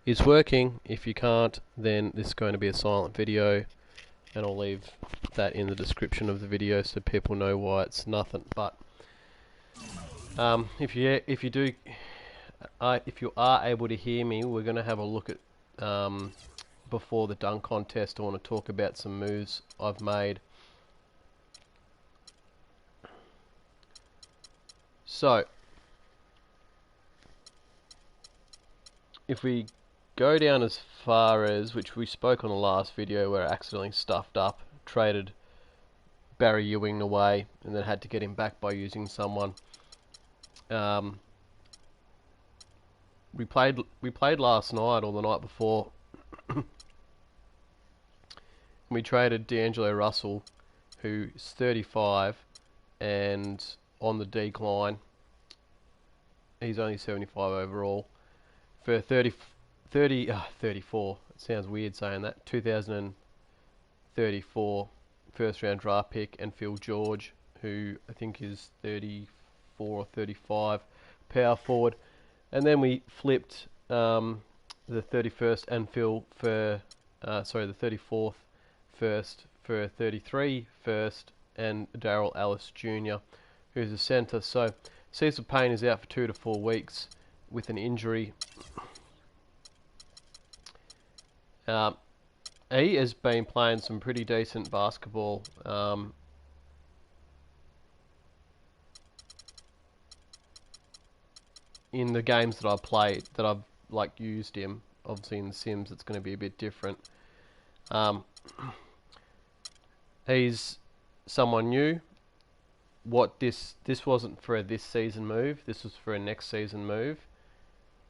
is working. If you can't, then this is going to be a silent video, and I'll leave that in the description of the video so people know why it's nothing. But if you are able to hear me, we're going to have a look at before the dunk contest. I want to talk about some moves I've made. So if we go down as far as, which we spoke on the last video, where I accidentally stuffed up, traded Barry Ewing away, and then had to get him back by using someone. We played last night or the night before. We traded D'Angelo Russell, who's 35 and on the decline. He's only 75 overall, for 34. It sounds weird saying that. 2034 first round draft pick, and Phil George, who I think is 34 or 35, power forward. And then we flipped the 31st and Phil for the 34th first for 33 first, and Darrell Ellis Jr., who's a centre. So Cecil Payne is out for 2 to 4 weeks with an injury. He has been playing some pretty decent basketball. In the games that I've played, that I've used him. Obviously in the Sims it's going to be a bit different. He's someone new. This wasn't for a this season move, this was for a next season move.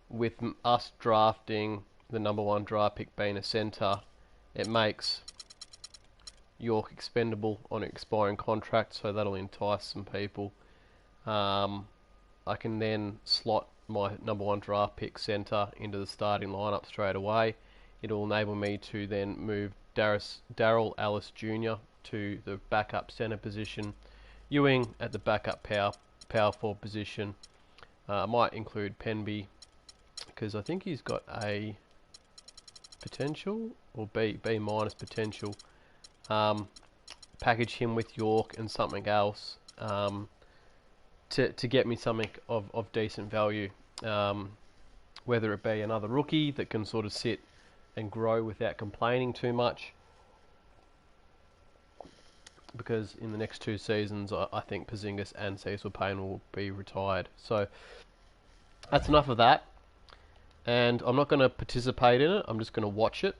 With us drafting the #1 draft pick being a centre, it makes York expendable on an expiring contract, so that'll entice some people. I can then slot my #1 draft pick centre into the starting lineup straight away. It'll enable me to then move Darrell Ellis Jr. to the backup centre position, Ewing at the backup power forward position. I might include Penby, because I think he's got A potential, or B minus potential. Package him with York and something else to get me something of decent value, whether it be another rookie that can sort of sit and grow without complaining too much, because in the next 2 seasons I think Porzingis and Cecil Payne will be retired. So that's enough of that, and I'm not going to participate in it, I'm just going to watch it.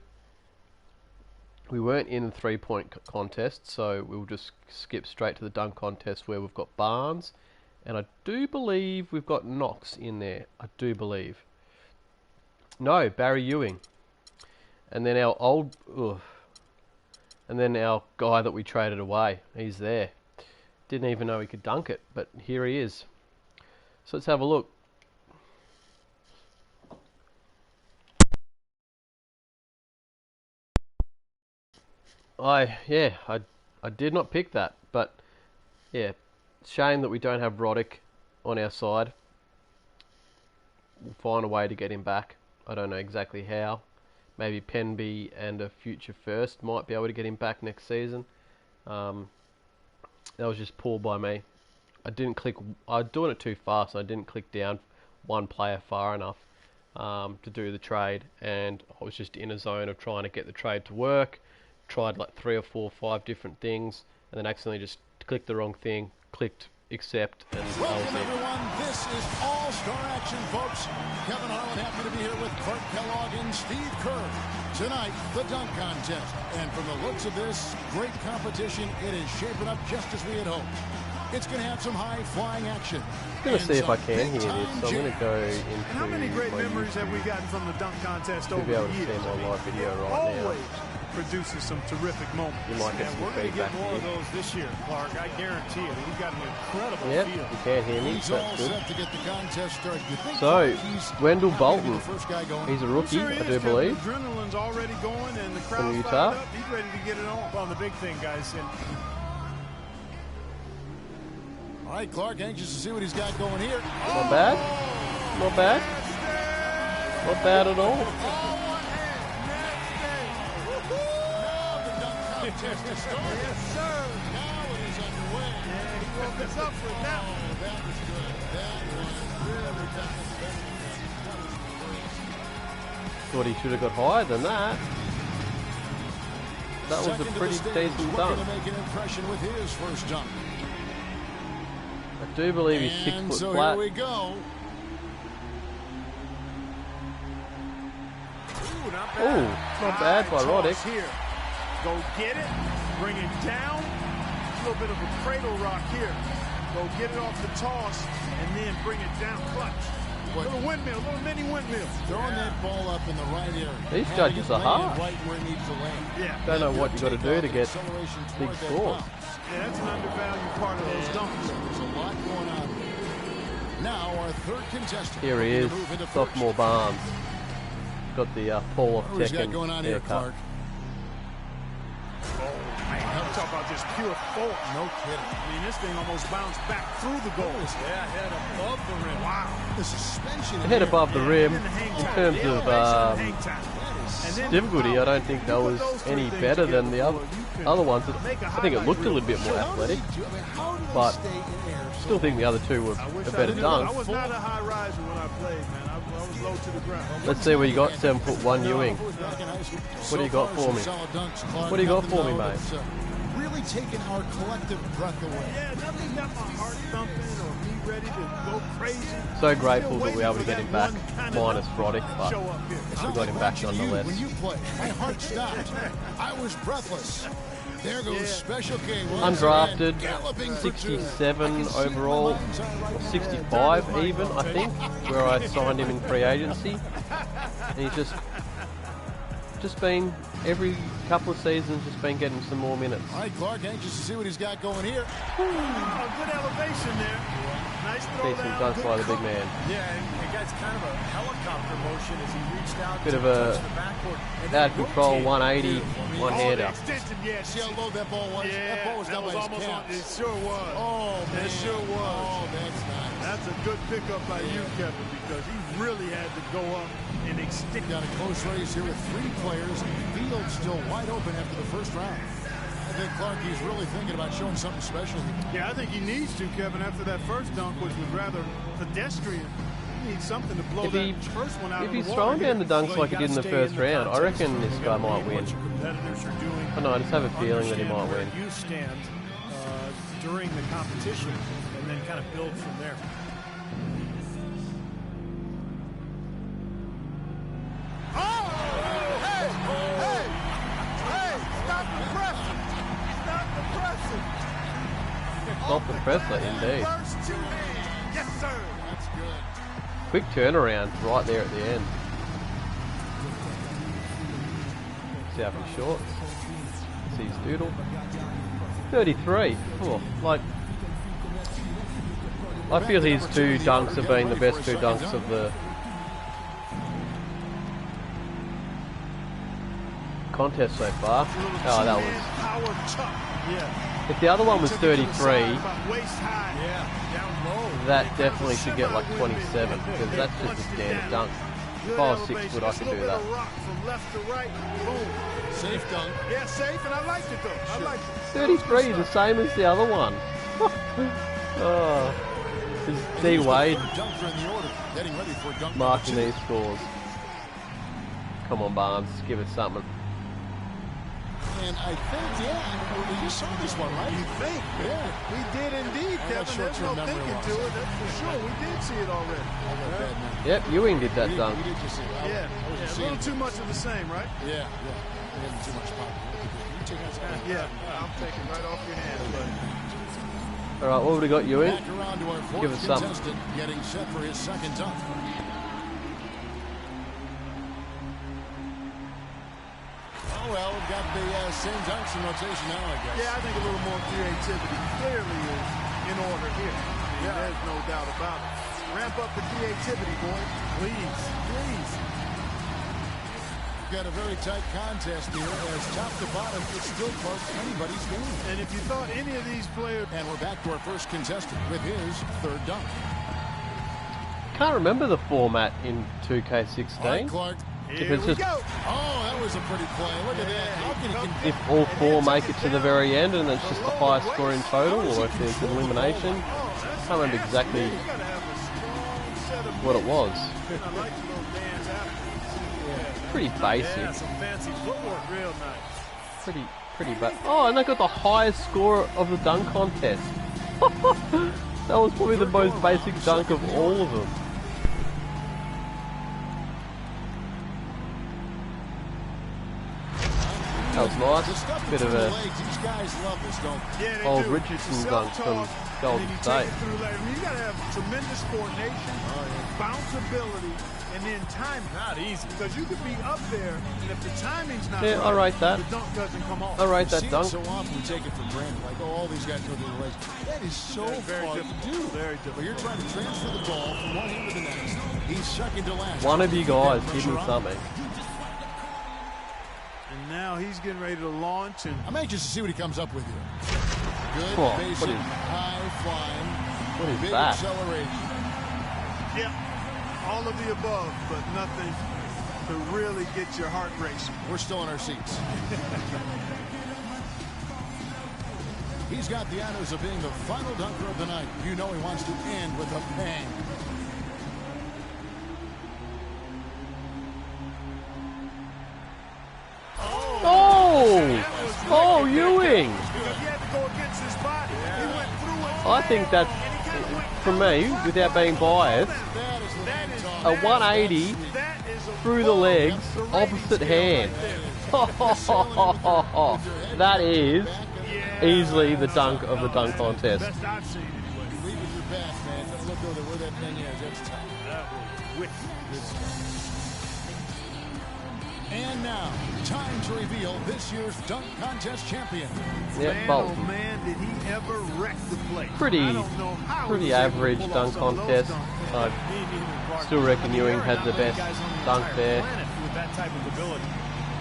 We weren't in the 3-point contest, so we'll just skip straight to the dunk contest, where we've got Barnes, and I do believe we've got Knox in there. I do believe. No, Barry Ewing. And then our guy that we traded away, he's there. Didn't even know he could dunk it, but here he is. So let's have a look. I did not pick that, but yeah, shame that we don't have Roddick on our side. We'll find a way to get him back. I don't know exactly how. Maybe Penby and a future first might be able to get him back next season. That was just poor by me. I was doing it too fast. I didn't click down one player far enough to do the trade, and I was just in a zone of trying to get the trade to work. Tried like 3 or 4 or 5 different things, and then accidentally just clicked the wrong thing, clicked accept, and welcome everyone, this is All-Star Action, folks. Kevin Harlan happy to be here with Clark Kellogg and Steve Kerr. Tonight, the dunk contest, and from the looks of this great competition, it is shaping up just as we had hoped. It's going to have some high-flying action. I'm going to see if I can hear this, so I'm going to go into how many great memories have we gotten from the dunk contest over the years? To be able to see my live video right now. Produces some terrific moments. You might get some we're going to get more of those this year, Clark. I guarantee you. We've got an incredible field. You can't hear me, so that's good. Set to get the contest started. So, Wendell Bolton, he's a rookie, I do believe. Adrenaline's already going, and the crowd's from Utah. Up. He's ready to get it on. Well, the big thing, guys. All right, Clark, anxious to see what he's got going here. Not bad. Not bad. Not bad at all. Contest is started. Yes, sir. Now it is underway. Yeah, he woke us up with that one. Oh, that was good. That was really good. Thought he should have got higher than that. That was a Second to pretty the stage, decent looking dunk. to make an impression with his first dunk. I do believe he's 6 And foot so flat. here we go. Ooh, not bad. Ooh, not bad by High Roddick. toss here. Go get it. Bring it down. A little bit of a cradle rock here. Go get it off the toss and then bring it down clutch. Little windmill, little mini windmill. Throwing that ball up in the right area. These Having judges it are land hard. right where it needs to land. Yeah. Don't know what you got to do to get Acceleration big toward that scores. bounce. Yeah, that's an undervalued part of those dunks. There's a lot going on here. Now our third contestant. Here he is, looking to move into sophomore first. Barnes. Got the Paul of Who's got Tekken going on here, haircut. Clark? Man, talk about just pure force. No kidding. I mean, this thing almost bounced back through the goals. Yeah, head above the rim. Wow. The suspension. Head above the rim. And then the hang In time. terms The of elevation and hang time. And then the difficulty, I power. don't think that You put was those two any things better than the together, other boy, you can other ones. make a I think it highlight looked a reel. little bit more athletic, but still think the other two were I wish a I better didn't. dunk. I was not a high riser when I played, man. I was low to the ground. Let's see what you got, 7'1" Ewing. What do you got for me? What do you got for me, mate? Really taking our collective breath away. Yeah, nothing got my heart thumping or me ready to go crazy. So grateful Still that we were able to waiting get him for back, that one kind of minus dunk Roddick, to but show up here. we got him back nonetheless. When you play, my heart stopped. I was breathless. There goes Yeah. Special K. Undrafted, Galloping for two. 67 overall, or 65 even, I think, where I signed him in free agency. And he's just been, every couple of seasons, just been getting some more minutes. All right, Clark, anxious to see what he's got going here. Oh, good elevation there. Nice throw Decent down. dunk Good by the big cover. man. Yeah, and it got kind of a helicopter motion as he reached out Bit to of a touch the backboard. And then out control rotated. 180, Oh, the one-hander. extension, yes. See how low that ball was? Yeah, That ball was down by his almost on. calves. It sure was. Oh, man. It sure was. Oh, that's nice. That's a good pickup by you, Kevin, because he really had to go up and extend. Got a close race here with three players. Field still wide open after the first round. I think Clark, he's really thinking about showing something special here. Yeah, I think he needs to, Kevin, after that first dunk, which was rather pedestrian. He needs something to blow If he- that first one out If of he's the throwing water. down the dunks like he did in the first round, I reckon this guy might win. What your competitors are doing. I don't know, I just have a feeling that he Understand might where win. you stand during the competition, and then kind of build from there. Stop the presser, indeed. First two hands. Yes, sir. That's good. Quick turnaround right there at the end. See how many shorts. See his doodle. 33. Oh, like, I feel his two dunks have been the best two dunks of the contest so far. Oh, that was. Power chuck. Yeah. If the other one was 33, Waist high. Yeah, down low. that definitely should get like 27 because that's just a standard dunk. If I was 6 foot, I could do that. Rock from left to right. Boom. Safe dunk. Yeah, safe, and I liked it though. I liked it. 33 is the same as the other one. Oh, is D Wade Dunker in the order. Getting ready for dunk marking number these scores? Come on, Barnes, give us something. two. And I think, we just saw this one, right? You think? Yeah. We did indeed, I got Kevin. There's short-term no memory thinking loss. to it. That's for sure. We did see it already. I got bad memory. Yep, Ewing did that dunk. We did just see it. Yeah, I wasn't a seeing little it. too much of the same, right? Yeah. We having too much pop. You take us out. Yeah, I'm taking right off your hands, buddy. All right, what have we got, Ewing? Back around to our fourth Give us something. contestant, getting set for his second dunk. Oh, well, we've got the same dunks in rotation now, I guess. Yeah, I think a little more creativity clearly is in order here. There's no doubt about it. Ramp up the creativity, boys. Please, please. We've got a very tight contest here as top to bottom, it's still close to anybody's game. And if you thought any of these players... And we're back to our first contestant with his third dunk. can't remember the format in All right, 2K16. Clark. If Here it's we just go. Oh, that was a pretty play. Look at that. How can he convince if all four make it to the very end and it's just the highest score in total, or if there's an elimination. I can't remember exactly what it was. Pretty Yeah, basic. some fancy footwork, real nice. Pretty bad. Oh, and they got the highest score of the dunk contest. That was probably the most basic dunk of all of them. That was nice. Bit of a These guys love this, don't they? Yeah, they old do. Richardson It's dunk from self-taught, Golden and then you State. take it through later. I mean, you got to have tremendous coordination, bounceability, and then timing. Not easy. Because you could be up there, and if the timing's not Yeah, right, I rate that. the dunk doesn't come off. I rate See that it dunk. so often we take it for granted. Like, oh, all these guys go through the legs. That is so Very hard difficult. to do. Very difficult. But you're trying to transfer the ball from one hand to the next. He's second to last. One of you guys give me something. And now he's getting ready to launch. And I'm anxious to see what he comes up with here. Good Oh, basic, what is- high flying, What is big that? acceleration. yeah, all of the above, but nothing to really get your heart racing. We're still in our seats. He's got the honors of being the final dunker of the night. You know he wants to end with a bang. Oh, Ewing! Because he had to go against his body. He went through it. I think that's, for me, without being biased, That is a 180 That is a through the legs, opposite hand. That is easily the dunk of the dunk contest. best I've seen anyway. lead with your bat, man. Don't look over where that thing is. That's tough. That was wicked. And now, time to reveal this year's dunk contest champion. Yep, Man, oh Bolton. man, did he ever wreck the place. Pretty- I don't know how pretty he was able to average pull off dunk some of those contest. dunks. I Me neither, Clark. still reckon I mean, Ewing there are had not the many best guys on the dunk entire there. planet with that type of ability.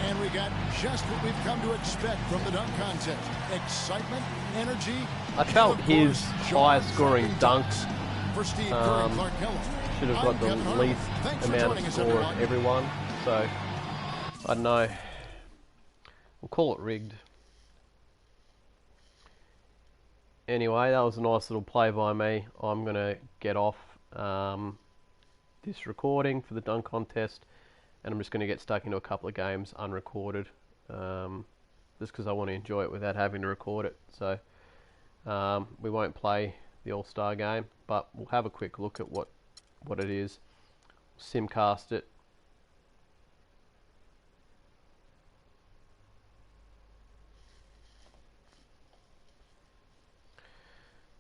And we got just what we've come to expect from the dunk contest. Excitement, energy. I felt and of his course, highest scoring jaw-dropping dunks For Steve Curry, um, Clark Kellogg. should have I'm got the Kevin Harlan. least Thanks for amount joining of us, score of everyone. everyone. So, I don't know. We'll call it rigged. Anyway, that was a nice little play by me. I'm going to get off this recording for the dunk contest, and I'm just going to get stuck into a couple of games unrecorded, just because I want to enjoy it without having to record it. So we won't play the All-Star game, but we'll have a quick look at what it is. Simcast it.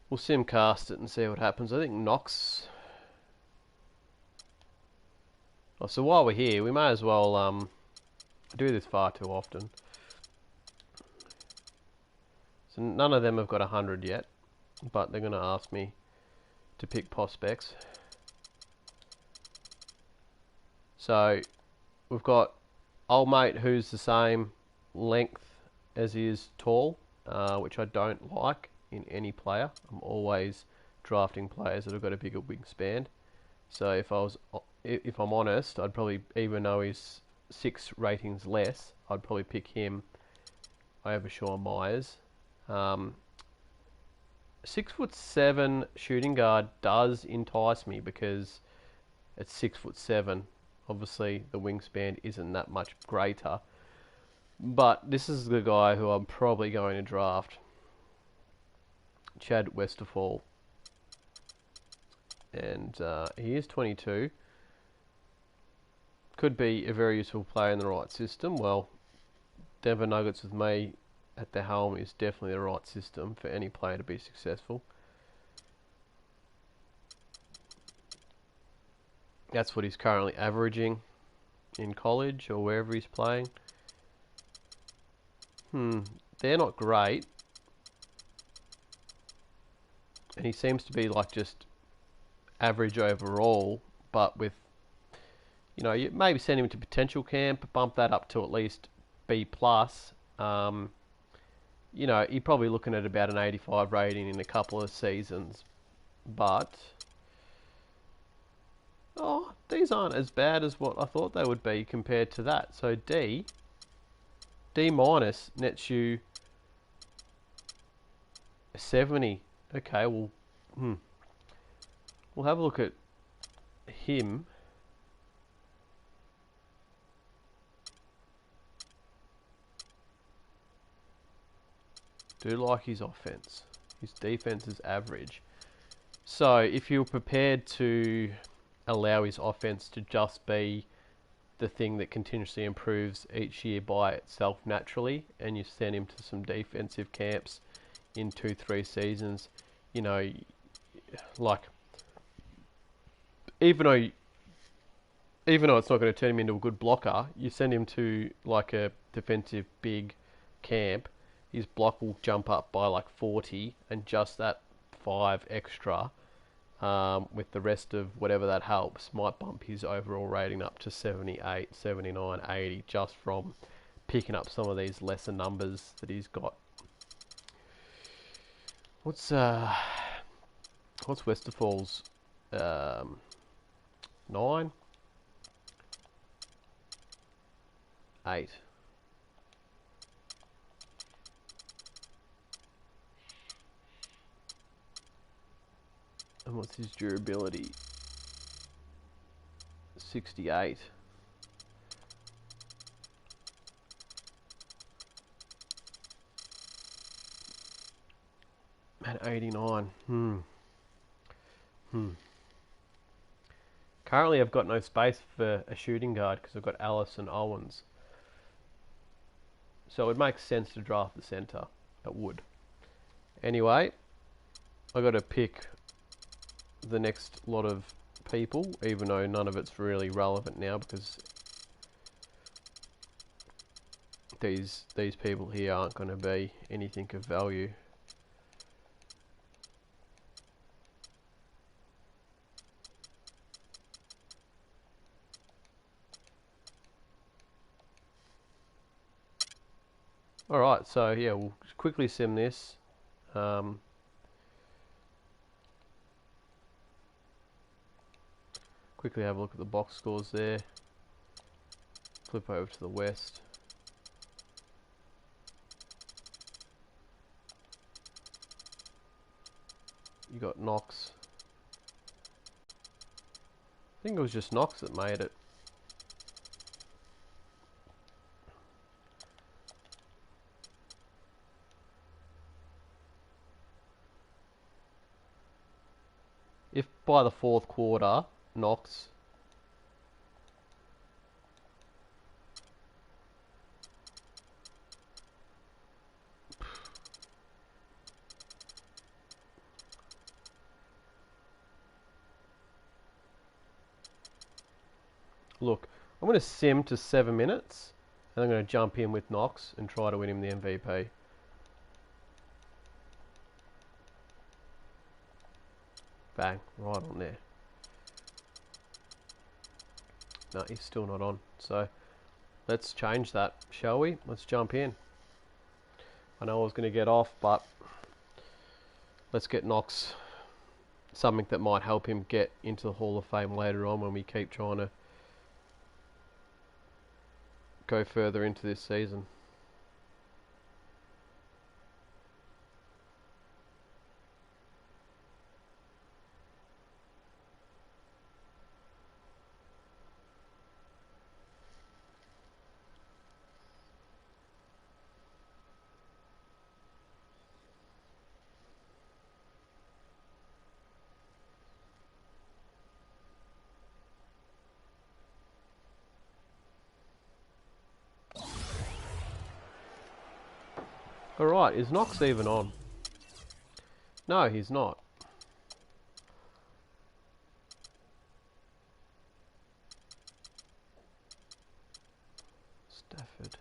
We'll simcast it and see what happens. I think Knox. Oh, so while we're here, we may as well do this far too often. So none of them have got 100 yet, but they're going to ask me to pick prospects. So we've got old mate who's the same length as he is tall, which I don't like in any player. I'm always drafting players that have got a bigger wingspan. So if I'm honest, I'd probably, even though he's 6 ratings less, I'd probably pick him over Sean Myers. 6'7" shooting guard does entice me because it's 6'7". Obviously, the wingspan isn't that much greater, but this is the guy who I'm probably going to draft. Chad Westerfall, and he is 22. Could be a very useful player in the right system. Well, Denver Nuggets with me at the helm is definitely the right system for any player to be successful. That's what he's currently averaging in college or wherever he's playing. They're not great. And he seems to be like just average overall, but with, you know, you maybe send him to potential camp, bump that up to at least B+. You know, you're probably looking at about an 85 rating in a couple of seasons, but Oh, these aren't as bad as what I thought they would be compared to that. So D minus nets you 70. Okay, well, we'll have a look at him. Do like his offense. His defense is average. So if you're prepared to allow his offense to just be the thing that continuously improves each year by itself naturally, and you send him to some defensive camps in 2-3 seasons, you know, like even though it's not going to turn him into a good blocker, you send him to like a defensive big camp, his block will jump up by like 40, and just that 5 extra with the rest of whatever that helps might bump his overall rating up to 78, 79, 80 just from picking up some of these lesser numbers that he's got. What's Westerfall's 9? 8. And what's his durability? 68. And 89. Currently I've got no space for a shooting guard because I've got Alice and Owens. So it makes sense to draft the centre. It would. Anyway, I got to pick the next lot of people, even though none of it's really relevant now because these people here aren't going to be anything of value. Alright, so yeah, we'll quickly sim this. Quickly have a look at the box scores there. Flip over to the West. You got Knox. I think it was just Knox that made it. If by the 4th quarter, Knox look, I'm going to sim to 7 minutes and I'm going to jump in with Knox and try to win him the MVP. Bang, right on there. No, he's still not on. So let's change that, shall we? Let's jump in. I know I was going to get off, but let's get Knox something that might help him get into the Hall of Fame later on when we keep trying to go further into this season. Alright, is Knox even on? No, he's not. Stafford.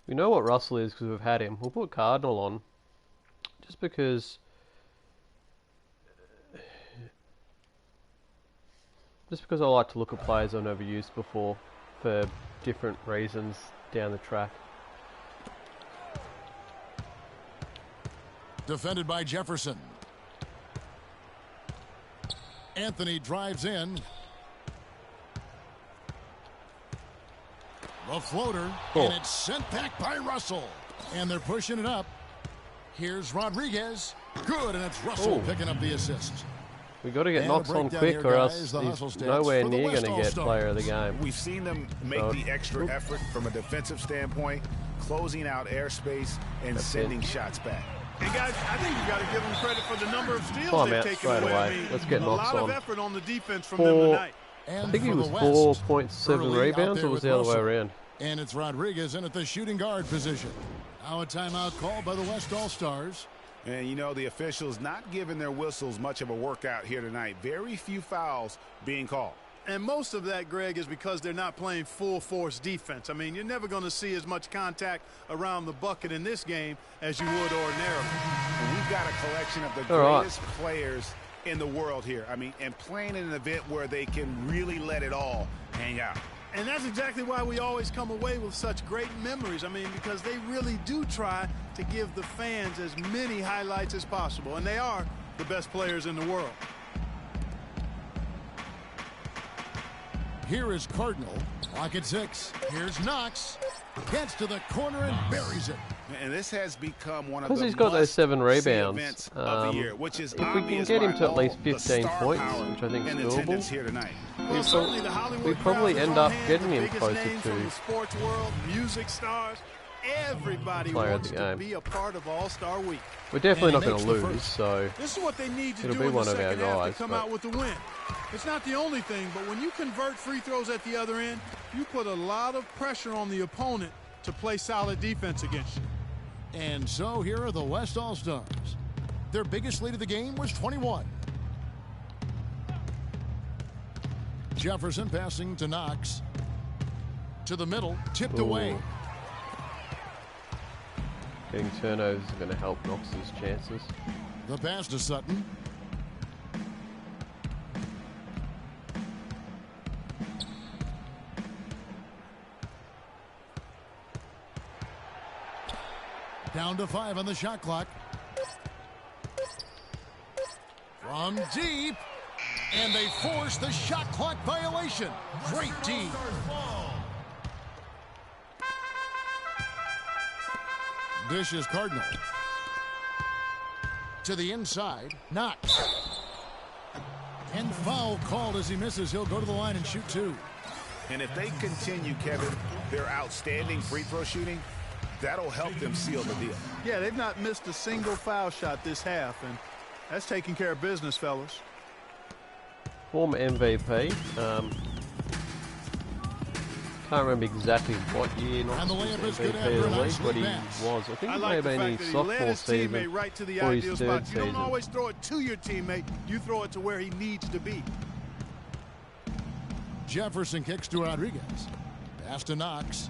We know what Russell is because we've had him. We'll put Cardinal on just because I like to look at players I've never used before for different reasons down the track. Defended by Jefferson. Anthony drives in. The floater, and it's sent back by Russell. And they're pushing it up. Here's Rodriguez. Good, and it's Russell picking up the assist. We got to get Knox on quick, or else he's nowhere near going to get player of the game. We've seen them make the extra effort from a defensive standpoint, closing out airspace and sending shots back. Hey guys, I think you got to give them credit for the number of steals they've taken away. I mean, let's get Knox on. A lot of effort on the defense from them tonight. I think he was 4.7 rebounds, or was the other way around? And it's Rodriguez in at the shooting guard position. Now a timeout called by the West All-Stars. And, you know, the officials not giving their whistles much of a workout here tonight. Very few fouls being called. And most of that, Greg, is because they're not playing full-force defense. I mean, you're never going to see as much contact around the bucket in this game as you would ordinarily. And we've got a collection of the greatest players in the world here. I mean, and playing in an event where they can really let it all hang out. And that's exactly why we always come away with such great memories. I mean, because they really do try to give the fans as many highlights as possible. And they are the best players in the world. Here is Cardinal. Clock at 6. Here's Knox. Gets to the corner and buries it. And this has become one of the because he's got those 7 rebounds. Of the year, which is if we can get him to at least 15 points, which I think is doable, here tonight. we probably end up getting him closer to from the sports world, music stars. Everybody wants to be a part of All-Star Week. We're definitely not going to lose, so this is what they need to it'll do be in one the of our second half guys. To come out with the win. It's not the only thing, but when you convert free throws at the other end, you put a lot of pressure on the opponent to play solid defense against you. And so here are the West All-Stars. Their biggest lead of the game was 21. Jefferson passing to Knox. To the middle, tipped away. Getting turnovers is going to help Knox's chances. The pass to Sutton. Down to 5 on the shot clock. From deep. And they force the shot clock violation. Great D. Dishes Cardinal. To the inside. Knox. And foul called as he misses. He'll go to the line and shoot 2. And if they continue, Kevin, their outstanding free throw shooting, that'll help them seal the deal. Yeah, they've not missed a single foul shot this half, and that's taking care of business, fellas. Former MVP. Can't remember exactly what year Knox was MVP of the league, but he was. I think it may have been his sophomore season right to the or his ideal third spot. You don't season. always throw it to your teammate. You throw it to where he needs to be. Jefferson kicks to Rodriguez. Pass to Knox.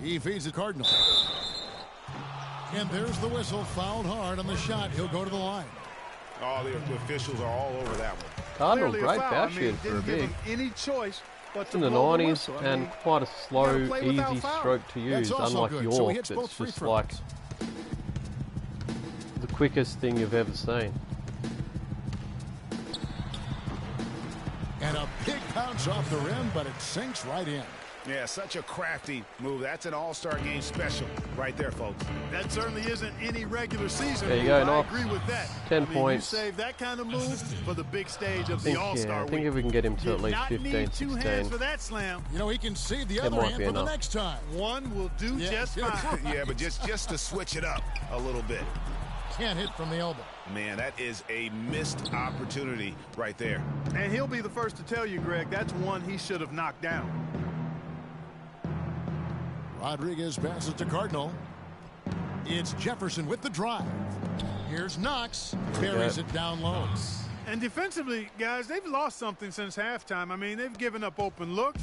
He feeds the Cardinal. And there's the whistle. Fouled hard on the shot. He'll go to the line. Oh, the officials are all over that one. Cardinal, Clearly great foul. foul I mean, shooter for a didn't give big. him any choice but to In the blow 90s whistle. I and mean, quite a slow, play easy without foul. stroke to use, That's also unlike good. York, So he hits both that's free just throws. like the quickest thing you've ever seen. And a big bounce off the rim, but it sinks right in. Yeah, such a crafty move. That's an all-star game special right there, folks. that certainly isn't any regular season There you move. go, I Knox. agree with that. 10 I mean, points. You save that kind of move for the big stage of I think, the All-Star I Week. think if we can get him to Did at least not 15, need 2 hands 16. for that slam. You know, he can save the That other might hand be for the enough. next time. One will do just fine. Yeah, but just to switch it up a little bit. Can't hit from the elbow. Man, that is a missed opportunity right there. And he'll be the first to tell you, Greg, that's one he should have knocked down. Rodriguez passes to Cardinal. It's Jefferson with the drive. Here's Knox. Buries it down low. And defensively, guys, they've lost something since halftime. I mean, they've given up open looks.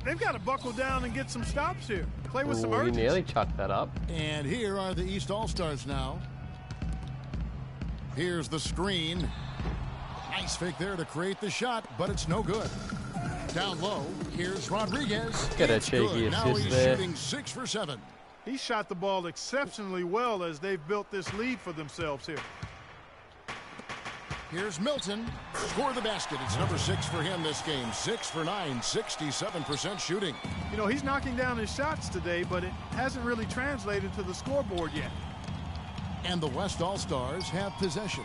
they've got to buckle down and get some stops here. Play with some He urgency. nearly chucked that up. And here are the East All-Stars now. Here's the screen. Nice fake there to create the shot, but it's no good. Down low, here's Rodriguez. Get a It's cheeky good. Now assist he's there. shooting 6 for 7. He shot the ball exceptionally well as they've built this lead for themselves here. Here's Milton. Score the basket. It's number 6 for him this game. 6 for 9, 67% shooting. You know, he's knocking down his shots today, but it hasn't really translated to the scoreboard yet. And the West All-Stars have possession.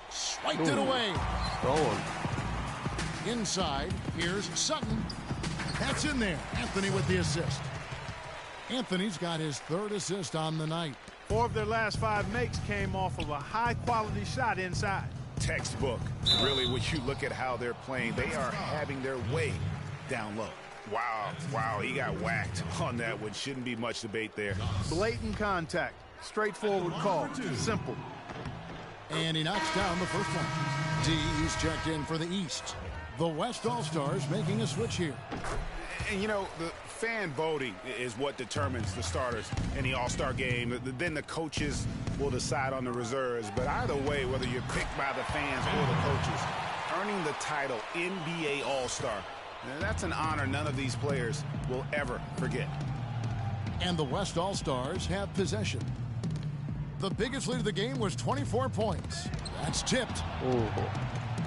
Swiped it away. Stolen. Inside, here's Sutton. That's in there. Anthony with the assist. Anthony's got his 3rd assist on the night. 4 of their last 5 makes came off of a high-quality shot inside. Textbook. Really, when you look at how they're playing, they are having their way down low. Wow, he got whacked on that one. Shouldn't be much debate there. Blatant contact. Straightforward call. Simple. And he knocks down the first one. D, he's checked in for the East. The West All-Stars making a switch here. And, you know, the fan voting is what determines the starters in the All-Star game. Then the coaches will decide on the reserves. But either way, whether you're picked by the fans or the coaches, earning the title NBA All-Star, that's an honor none of these players will ever forget. And the West All-Stars have possession. The biggest lead of the game was 24 points. That's tipped. Ooh.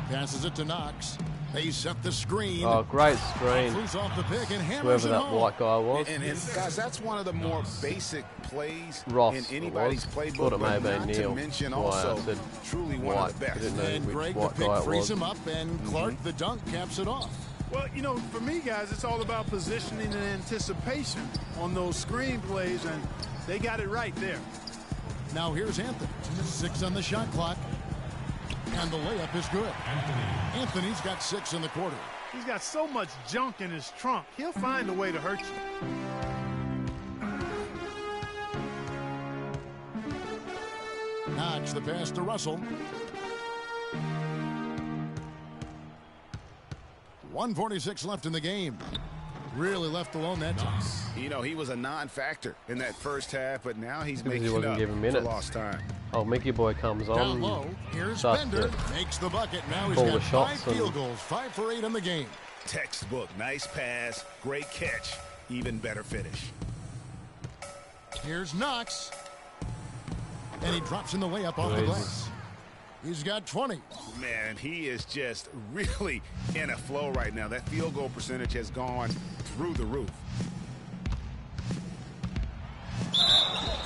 Passes it to Knox. They set the screen. Oh, great screen. Moves off the pick and hammers Whoever it that home. white guy was. And guys, that's one of the more basic plays Ross in anybody's was. playbook. Thought it may have but been not Neil. to mention That's why I also said truly one white. of the I best. didn't know And which Greg, the white pick guy it frees was. him up, and Clark, the dunk, caps it off. Well, you know, for me, guys, it's all about positioning and anticipation on those screen plays, and they got it right there. Now here's Anthony. 6 on the shot clock. And the layup is good. Anthony's got 6 in the quarter. He's got so much junk in his trunk. He'll find a way to hurt you. Knox the pass to Russell. 1:46 left in the game. Really left alone that time. You know, he was a non-factor in that first half, but now he's Because he making wasn't up given for minutes. lost time. Oh, Mickey Boy comes on. Down low. Here's starts Bender. to Makes the bucket. Now he's pull the got 5 shots and- field goals. 5 for 8 in the game. Textbook. Nice pass. Great catch. Even better finish. Here's Knox. And he drops in the layup off the Crazy. glass. He's got 20. Man, he is just really in a flow right now. That field goal percentage has gone through the roof.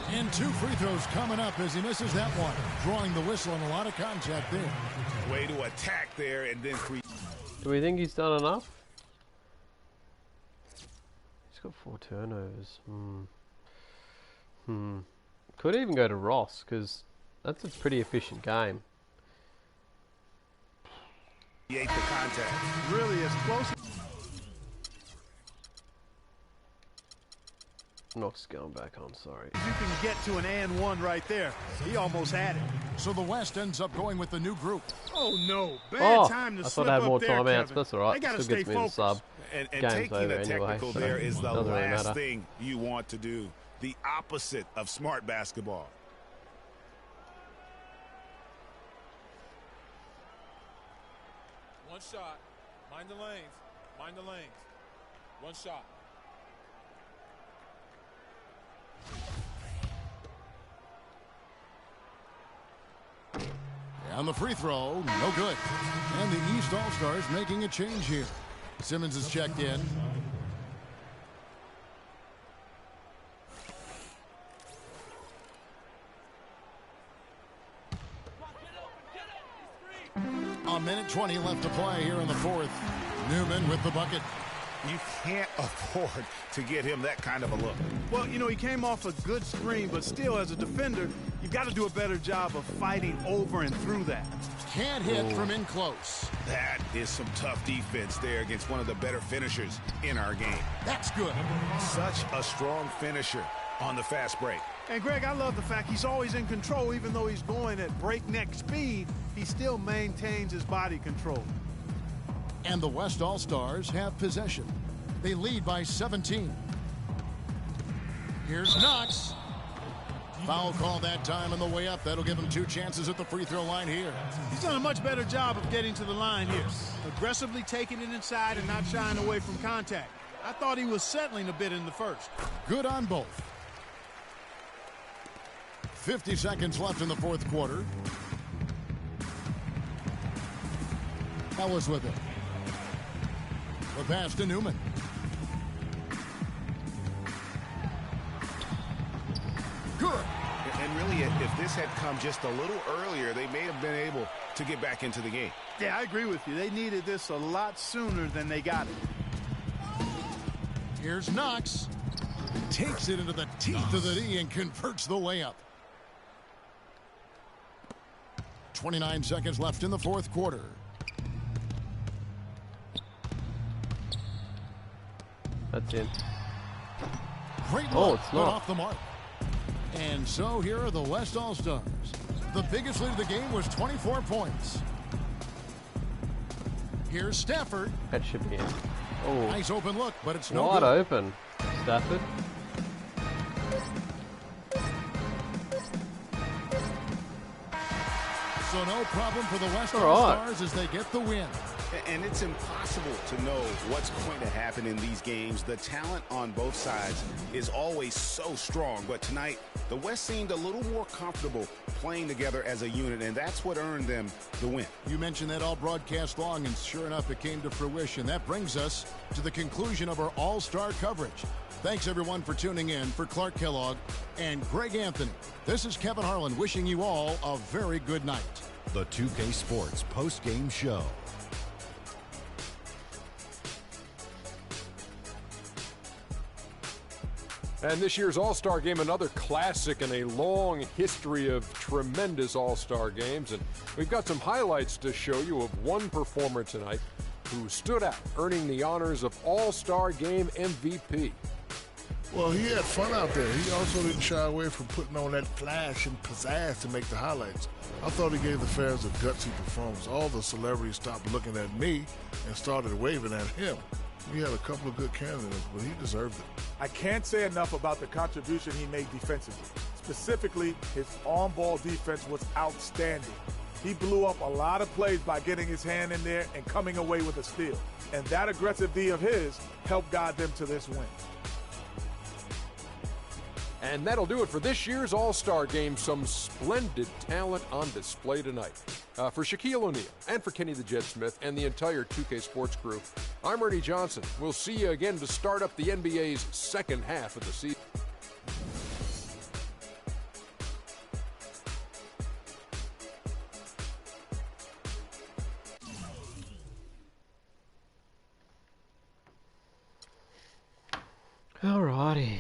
And 2 free throws coming up as he misses that one. Drawing the whistle and a lot of contact there. Way to attack there and then free. Do we think he's done enough? He's got 4 turnovers. Could even go to Ross, because that's a pretty efficient game. He ate the contact. Really as close. Knox going back on, sorry. You can get to an and one right there. He almost had it. So the West ends up going with the new group. Oh no, bad time to I thought slip I had up more there, timeouts, Kevin. but that's alright. They gotta Still stay gets me in the focused. sub. And Game's taking over a anyway, technical so there is the doesn't really last matter. thing you want to do. The opposite of smart basketball. One shot. Mind the lanes. Mind the lanes. One shot. On the free throw, no good. And the East All-Stars making a change here. Simmons is checked in. A minute 20 left to play here in the fourth. Newman with the bucket. You can't afford to get him that kind of a look. Well, you know, he came off a good screen, but still, as a defender, you've got to do a better job of fighting over and through that. Can't hit from in close. That is some tough defense there against one of the better finishers in our game. That's good. Such a strong finisher on the fast break. And, Greg, I love the fact he's always in control. Even though he's going at breakneck speed, he still maintains his body control. And the West All-Stars have possession. They lead by 17. Here's Knox. Foul call that time on the way up. That'll give him 2 chances at the free throw line here. He's done a much better job of getting to the line here. Aggressively taking it inside and not shying away from contact. I thought he was settling a bit in the first. Good on both. 50 seconds left in the fourth quarter. Ellis with it. The pass to Newman. Good. And really, if this had come just a little earlier, they may have been able to get back into the game. Yeah, I agree with you. They needed this a lot sooner than they got it. Here's Knox. Takes it into the teeth of the D and converts the layup. 29 seconds left in the fourth quarter. That's in. Great Oh, look, it's but not. off the mark. And so here are the West All-Stars. The biggest lead of the game was 24 points. Here's Stafford. That should be in. Oh, Nice open look, but it's no wide good. open. Stafford. So no problem for the West All right. All-Stars as they get the win. And it's impossible to know what's going to happen in these games. The talent on both sides is always so strong. But tonight, the West seemed a little more comfortable playing together as a unit, and that's what earned them the win. You mentioned that all broadcast long, and sure enough, it came to fruition. That brings us to the conclusion of our All-Star coverage. Thanks, everyone, for tuning in. For Clark Kellogg and Greg Anthony, this is Kevin Harlan wishing you all a very good night. The 2K Sports post-game show. And this year's All-Star Game, another classic in a long history of tremendous All-Star games. And we've got some highlights to show you of one performer tonight who stood out, earning the honors of All-Star Game MVP. Well, he had fun out there. He also didn't shy away from putting on that flash and pizzazz to make the highlights. I thought he gave the fans a gutsy performance. All the celebrities stopped looking at me and started waving at him. We had a couple of good candidates, but he deserved it. I can't say enough about the contribution he made defensively. Specifically, his on-ball defense was outstanding. He blew up a lot of plays by getting his hand in there and coming away with a steal. And that aggressive D of his helped guide them to this win. And that'll do it for this year's All-Star Game. Some splendid talent on display tonight. For Shaquille O'Neal and for Kenny the Jet Smith and the entire 2K Sports crew, I'm Ernie Johnson. We'll see you again to start up the NBA's second half of the season. Alrighty.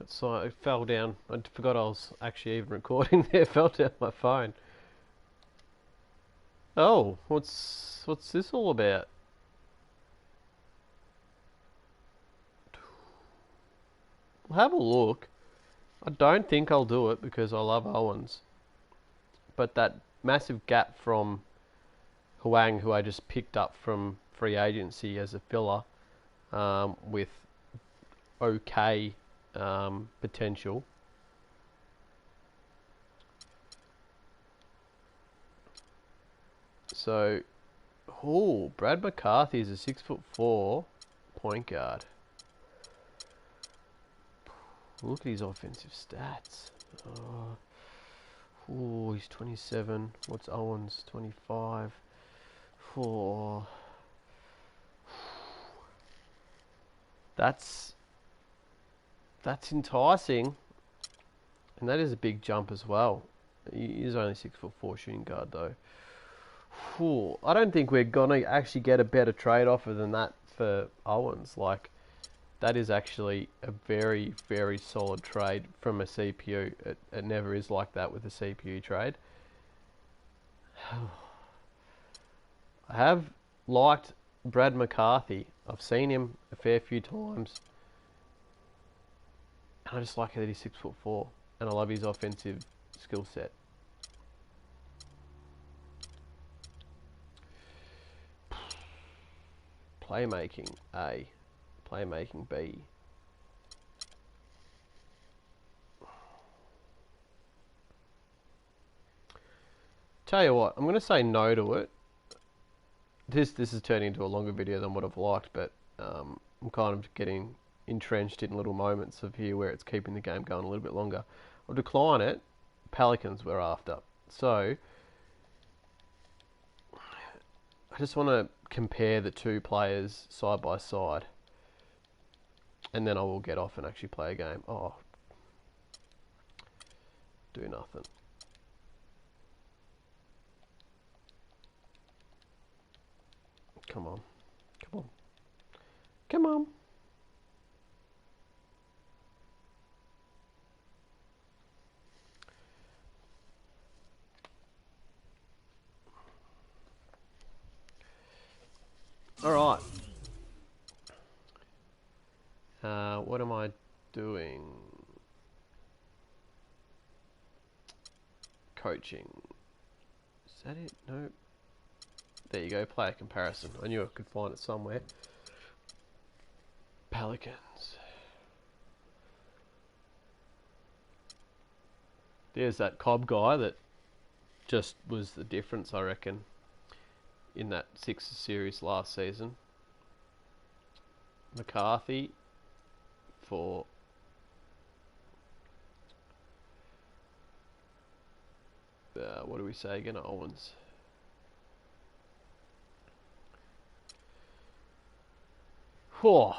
So it fell down. I forgot I was actually even recording there. It fell down my phone. Oh, what's this all about? I'll have a look. I don't think I'll do it because I love Owens. But that massive gap from Huang, who I just picked up from free agency as a filler, with okay potential. So, Brad McCarthy is a 6'4" point guard. Look at his offensive stats. He's 27. What's Owens? 25. That's enticing, and that is a big jump as well. He's only 6'4" shooting guard though. Whew, I don't think we're gonna actually get a better trade offer than that for Owens. Like, that is actually a very, very solid trade from a CPU. It never is like that with a CPU trade. I have liked Brad McCarthy. I've seen him a fair few times. And I just like that he's 6'4", and I love his offensive skill set. Playmaking A, playmaking B. Tell you what, I'm going to say no to it. This is turning into a longer video than what I've liked, but I'm kind of getting entrenched in little moments of here where it's keeping the game going a little bit longer. I'll decline it. Pelicans we're after. So, I just want to compare the two players side by side. And then I will get off and actually play a game. Oh. Do nothing. Come on. Come on. Come on. Alright. What am I doing? Coaching. Is that it? Nope. There you go, player comparison. I knew I could find it somewhere. Pelicans. There's that Cobb guy that just was the difference, I reckon, in that Sixers series last season. McCarthy for what do we say again? Owens. Whoa.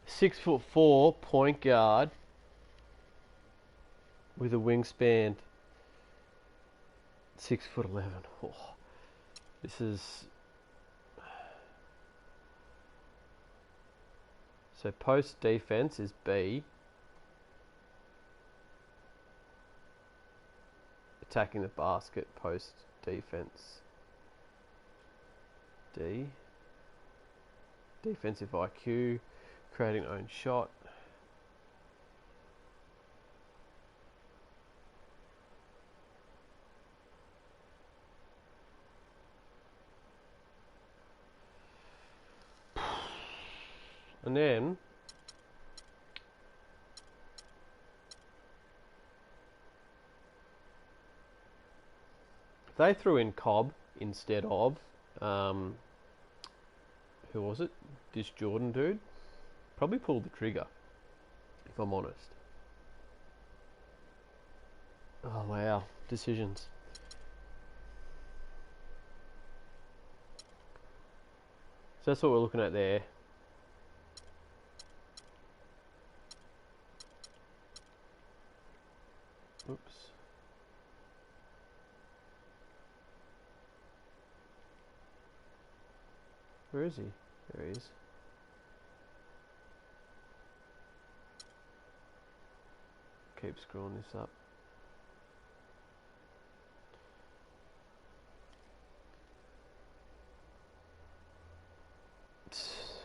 6'4" point guard with a wingspan 6'11". Oh. This is so post defense is B. Attacking the basket post defense D. Defensive IQ, creating own shot. And then if they threw in Cobb instead of who was it? This Jordan dude? Probably pulled the trigger, if I'm honest. Oh wow, decisions. So that's what we're looking at there. Oops. Where is he? There he is. Keep scrolling this up.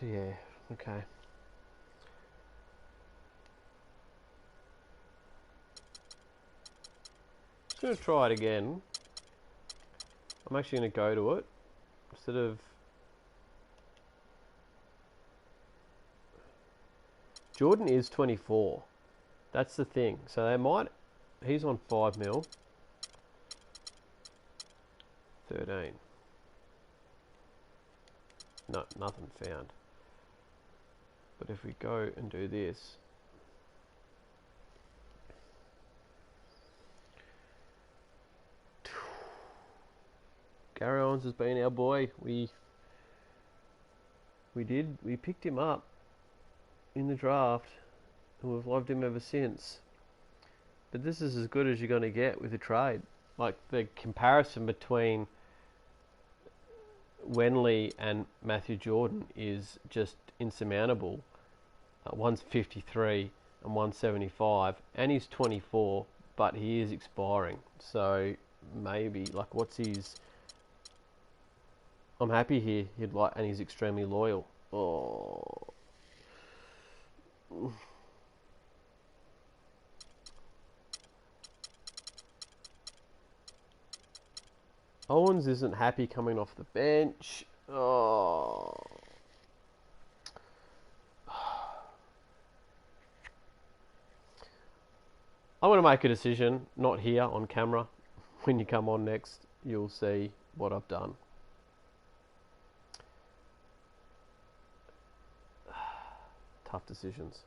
Yeah, okay. Just going to try it again. I'm actually going to go to it instead of Jordan is 24. That's the thing. So they might. He's on 5 mil. 13. No, nothing found. But if we go and do this. Gary Owens has been our boy. We picked him up in the draft, and we've loved him ever since. But this is as good as you're going to get with a trade. Like, the comparison between Wenley and Matthew Jordan is just insurmountable. One's 53 and one's 75, and he's 24, but he is expiring. So maybe, like, what's his... I'm happy here. And he's extremely loyal. Oh. Owens isn't happy coming off the bench. Oh. I'm going to make a decision, not here on camera. When you come on next, you'll see what I've done. Tough decisions.